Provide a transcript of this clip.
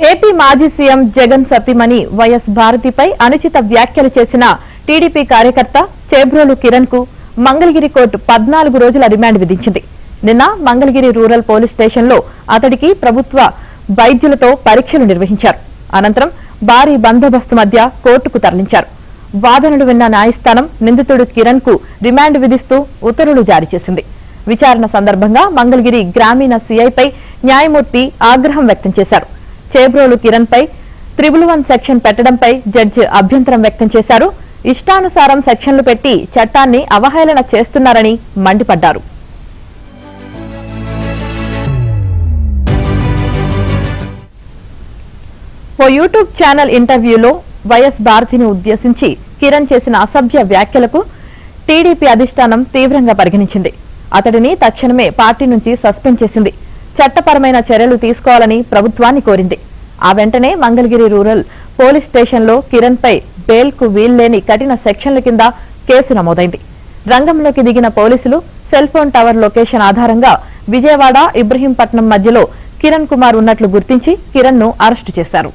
AP మాజీ CM Jagan సతీమణి YS భారతిపై అనుచిత వ్యాఖ్యలు చేసిన టీడీపీ కార్యకర్త చేబ్రోలు కిరణ్ కు మంగళగిరి కోర్టు 14 రోజుల రిమాండ్ విధించింది. నిన్న మంగళగిరి రూరల్ పోలీస్ స్టేషన్లో అతడికి ప్రభుత్వ వైద్యులతో పరీక్షలు నిర్వహించారు. అనంతరం భారీ బందోబస్తు మధ్య కోర్టుకు తరలించారు. వాదనలు విన్న న్యాయస్థానం నిందితుడు కిరణ్ కు రిమాండ్ విధిస్తూ ఉత్తర్వులు జారీ చేసింది. విచారణ సందర్భంగా మంగళగిరి గ్రామీణ సీఐపై న్యాయమూర్తి ఆగ్రహం వ్యక్తం చేశారు. చేబ్రోలు కిరణ్ పై 111 సెక్షన్ పెట్టడంపై జడ్జి అభ్యంతరం వ్యక్తం చేశారు. ఇష్టానుసారం సెక్షన్లు పెట్టి చట్టాన్ని అవహేళన చేస్తున్నారని మండిపడ్డారు. ఓ యూట్యూబ్ ఛానల్ ఇంటర్వ్యూలో వైఎస్ భారతిని ఉద్దేశించి కిరణ్ చేసిన అసభ్య వ్యాఖ్యలకు టీడీపీ అధిష్టానం తీవ్రంగా పరిగణించింది. అతడిని తక్షణమే పార్టీ నుంచి సస్పెండ్ చేసింది. చట్టపరమైన చర్యలు తీసుకోవాలని ప్రభుత్వాన్ని కోరింది. ఆ వెంటనే మంగళగిరి రూరల్ పోలీస్ స్టేషన్లో కిరణ్ పై బెయిల్ కు వీల్లేని కఠిన సెక్షన్ల కింద కేసు నమోదైంది. రంగంలోకి దిగిన పోలీసులు సెల్ ఫోన్ టవర్ లొకేషన్ ఆధారంగా విజయవాడ ఇబ్రహీంపట్నం మధ్యలో కిరణ్ కుమార్ ఉన్నట్లు గుర్తించి కిరణ్ ను అరెస్టు చేశారు.